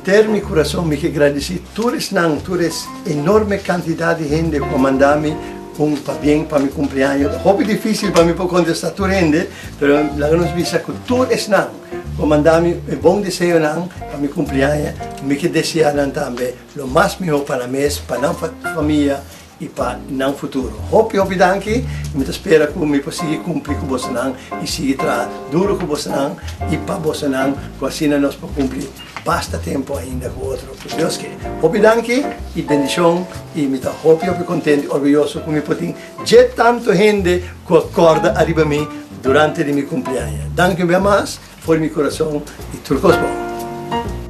inteiro meu coração me que agradecer todos enorme quantidade de gente que mandou-me para bem para meu cumpleaños. É difícil para mim para contestar toda gente, mas lá nos visa que todos não mandar-me bom desejo para meu cumpleaños, me que desejaram também o mais melhor para nós, para a família e para o futuro. Hope danke, me espero que me possa cumprir com você e seguir duro com você e para você que assim nós podemos cumprir basta tempo ainda com outro. Deus que. Hope danke e bendição e me está hope contente, orgulhoso que me poder ter tanto gente que acorda arriba a mim durante o meu cumpleaños. Danke mais, por meu coração e tudo bom.